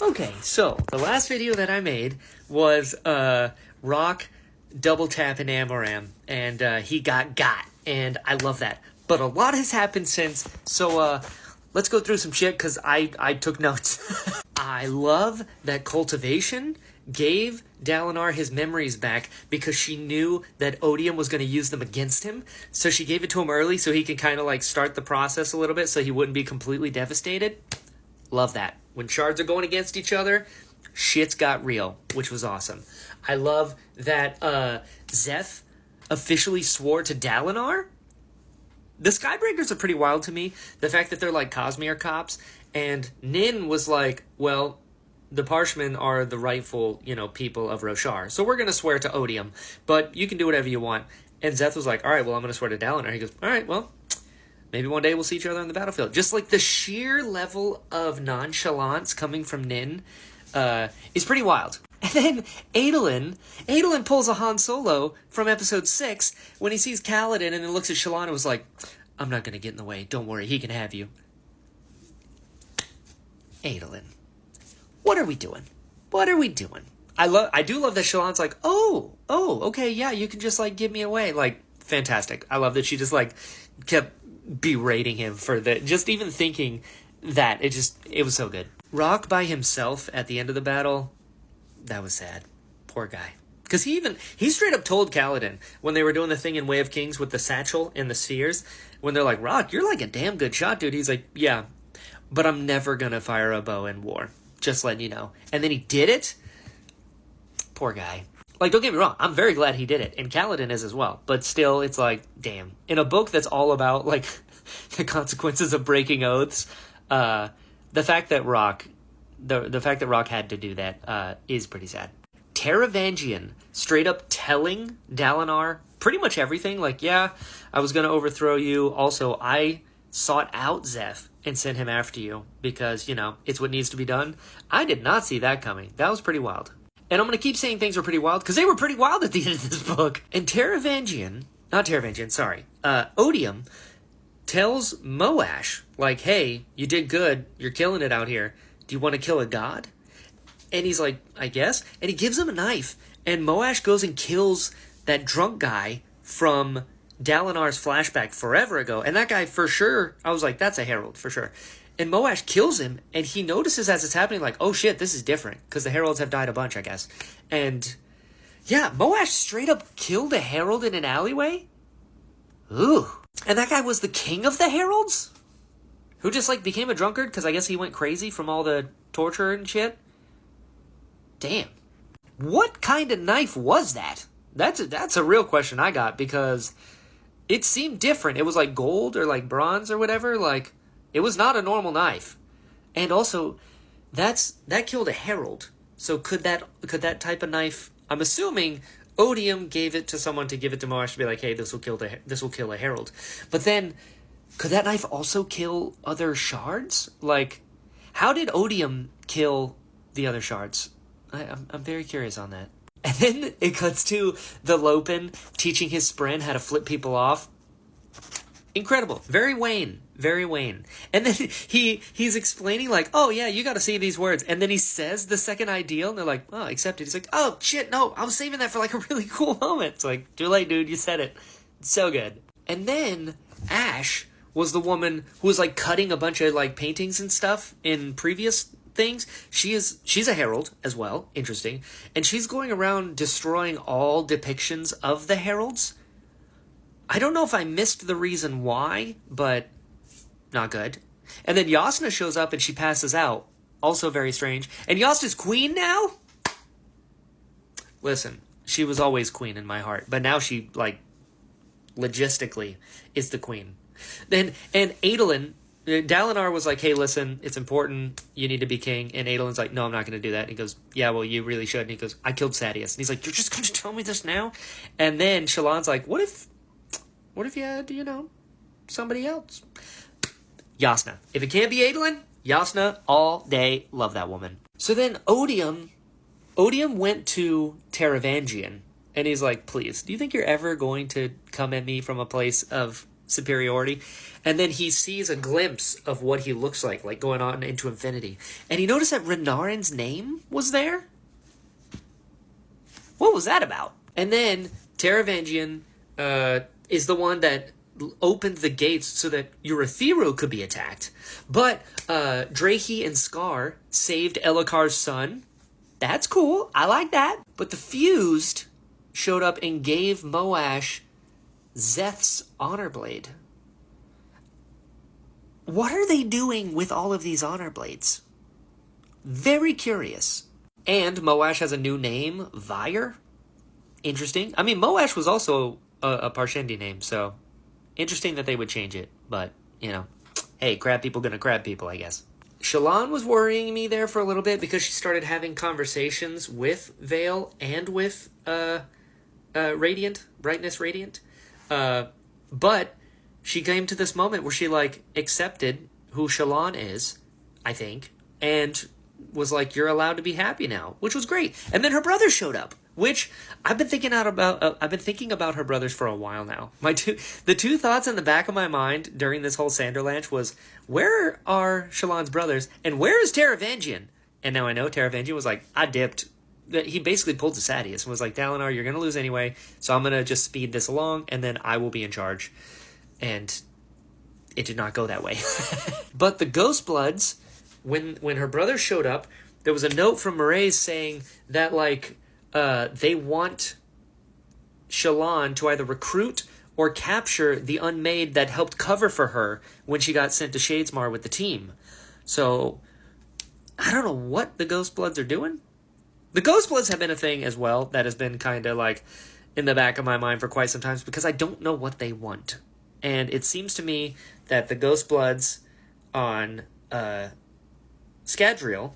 Okay, so the last video that I made was Rock double tapping Amaram, and he got, and I love that. But a lot has happened since, so let's go through some shit, because I took notes. I love that Cultivation gave Dalinar his memories back because she knew that Odium was going to use them against him, so she gave it to him early so he can kind of like start the process a little bit so he wouldn't be completely devastated. Love that. When shards are going against each other, shit's got real, which was awesome. I love that Zeth officially swore to Dalinar. The Skybreakers are pretty wild to me. The fact that they're like Cosmere cops, and Nin was like, well, the Parshmen are the rightful, people of Roshar, so we're going to swear to Odium, but you can do whatever you want. And Zeth was like, all right, well, I'm going to swear to Dalinar. He goes, all right, well, maybe one day we'll see each other on the battlefield. Just like the sheer level of nonchalance coming from Nin is pretty wild. And then Adolin pulls a Han Solo from episode 6 when he sees Kaladin and then looks at Shallan and was like, I'm not going to get in the way. Don't worry, he can have you. Adolin. What are we doing? What are we doing? I do love that Shallan's like, oh, okay, yeah, you can just like give me away. Like, fantastic. I love that she just like kept berating him for just even thinking that. It was so good. Rock by himself at the end of the battle, that was sad. Poor guy. Because he straight up told Kaladin when they were doing the thing in Way of Kings with the satchel and the spheres, when they're like, Rock, you're like a damn good shot, dude. He's like, yeah, but I'm never gonna fire a bow in war. Just letting you know. And then he did it. Poor guy. Like, don't get me wrong, I'm very glad he did it, and Kaladin is as well. But still, it's like, damn. In a book that's all about, like, the consequences of breaking oaths, the fact that Rock had to do that is pretty sad. Taravangian straight up telling Dalinar pretty much everything. Like, yeah, I was going to overthrow you. Also, I sought out Zeth and sent him after you because, it's what needs to be done. I did not see that coming. That was pretty wild. And I'm going to keep saying things were pretty wild because they were pretty wild at the end of this book. And Odium tells Moash, like, hey, you did good. You're killing it out here. Do you want to kill a god? And he's like, I guess. And he gives him a knife. And Moash goes and kills that drunk guy from Dalinar's flashback forever ago. And that guy, for sure, I was like, that's a herald, for sure. And Moash kills him, and he notices as it's happening, like, oh shit, this is different. Because the heralds have died a bunch, I guess. And, yeah, Moash straight up killed a herald in an alleyway? Ooh. And that guy was the king of the heralds? Who just, like, became a drunkard because I guess he went crazy from all the torture and shit? Damn. What kind of knife was that? That's a real question I got, because it seemed different. It was like gold or like bronze or whatever. Like, it was not a normal knife. And also, that killed a herald. So could that type of knife? I'm assuming Odium gave it to someone to give it to Moash to be like, hey, this will kill a herald. But then, could that knife also kill other shards? Like, how did Odium kill the other shards? I'm very curious on that. And then it cuts to the Lopen teaching his Spren how to flip people off. Incredible. Very Wayne. Very Wayne. And then he's explaining like, oh yeah, you got to see these words. And then he says the second ideal, and they're like, oh, accepted. He's like, oh shit, no, I was saving that for like a really cool moment. It's like, too late, dude, you said it. It's so good. And then Ash was the woman who was like cutting a bunch of like paintings and stuff in previous things. She's a herald as well. Interesting. And she's going around destroying all depictions of the heralds. I don't know if I missed the reason why, but not good. And then Yasna shows up and she passes out. Also very strange. And Yasna's queen now? Listen, she was always queen in my heart, but now she, like, logistically is the queen. And Adolin, Dalinar was like, hey, listen, it's important. You need to be king. And Adolin's like, no, I'm not going to do that. And he goes, yeah, well, you really should. And he goes, I killed Sadeas. And he's like, you're just going to tell me this now? And then Shallan's like, what if you had, somebody else? Yasna. If it can't be Adolin, Yasna all day. Love that woman. So then Odium went to Taravangian. And he's like, please, do you think you're ever going to come at me from a place of superiority. And then he sees a glimpse of what he looks like going on into infinity. And he noticed that Renarin's name was there. What was that about? And then Taravangian is the one that opened the gates so that Urithiru could be attacked. But Drahi and Scar saved Elakar's son. That's cool. I like that. But the Fused showed up and gave Moash Zeth's honor blade. What are they doing with all of these honor blades? Very curious. And Moash has a new name, Vyre. Interesting. I mean, Moash was also a Parshendi name, so interesting that they would change it. But, you know, hey, crab people gonna crab people, I guess. Shallan was worrying me there for a little bit because she started having conversations with Vale and with Radiant, Brightness Radiant. But she came to this moment where she, like, accepted who Shallan is, I think, and was like, you're allowed to be happy now, which was great. And then her brother showed up, which I've been thinking about her brothers for a while now. The two thoughts in the back of my mind during this whole Sanderlanche was, where are Shallan's brothers, and where is Taravangian? And now I know Taravangian was like, I dipped. He basically pulled to Sadeas and was like, Dalinar, you're going to lose anyway, so I'm going to just speed this along, and then I will be in charge. And it did not go that way. But the Ghostbloods, when her brother showed up, there was a note from Mraize saying that, like, they want Shallan to either recruit or capture the Unmade that helped cover for her when she got sent to Shadesmar with the team. So, I don't know what the Ghostbloods are doing. The Ghostbloods have been a thing as well that has been kind of, like, in the back of my mind for quite some time because I don't know what they want. And it seems to me that the Ghostbloods on Scadrial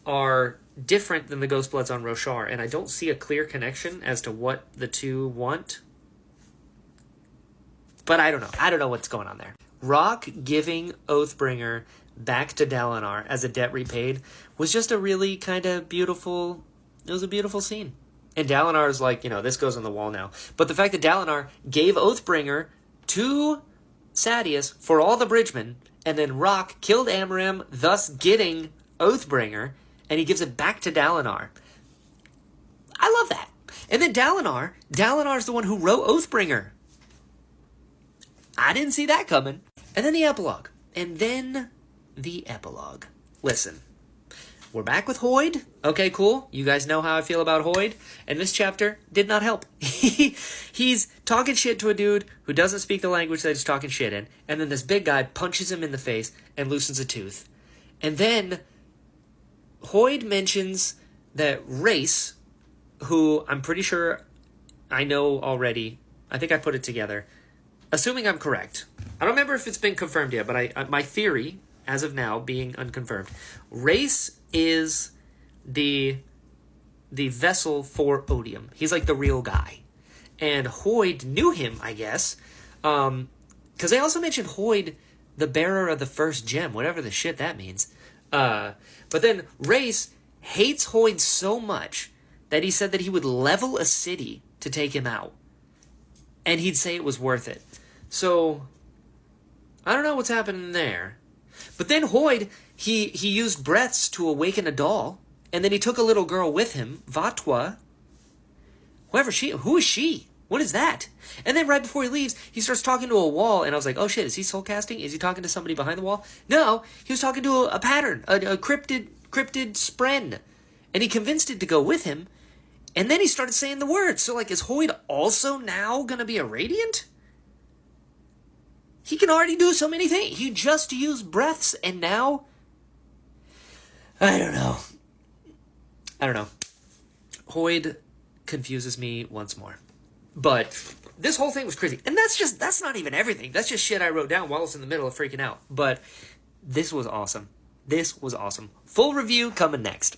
are different than the Ghostbloods on Roshar, and I don't see a clear connection as to what the two want. But I don't know. I don't know what's going on there. Rock giving Oathbringer back to Dalinar as a debt repaid was just a really kind of beautiful... It was a beautiful scene. And Dalinar's like, you know, this goes on the wall now. But the fact that Dalinar gave Oathbringer to Sadeas for all the Bridgemen, and then Rock killed Amarim, thus getting Oathbringer, and he gives it back to Dalinar. I love that. And then Dalinar's the one who wrote Oathbringer. I didn't see that coming. And then the epilogue. Listen, we're back with Hoid. Okay, cool. You guys know how I feel about Hoid. And this chapter did not help. He's talking shit to a dude who doesn't speak the language that he's talking shit in. And then this big guy punches him in the face and loosens a tooth. And then Hoid mentions that Race, who I'm pretty sure I know already, I think I put it together, assuming I'm correct. I don't remember if it's been confirmed yet, but my theory, as of now, being unconfirmed, Race is the vessel for Odium. He's like the real guy. And Hoid knew him, I guess, because they also mentioned Hoid, the bearer of the first gem, whatever the shit that means. But then Race hates Hoid so much that he said that he would level a city to take him out. And he'd say it was worth it. So, I don't know what's happening there. But then Hoid, he used breaths to awaken a doll. And then he took a little girl with him, Vatwa. Who is she? What is that? And then right before he leaves, he starts talking to a wall, and I was like, oh shit, is he soul casting? Is he talking to somebody behind the wall? No, he was talking to a pattern, a cryptid spren. And he convinced it to go with him, and then he started saying the words. So, like, is Hoid also now gonna be a Radiant? He can already do so many things. He just used breaths, and now... I don't know. Hoid confuses me once more. But this whole thing was crazy. And that's not even everything. That's just shit I wrote down while I was in the middle of freaking out. But this was awesome. Full review coming next.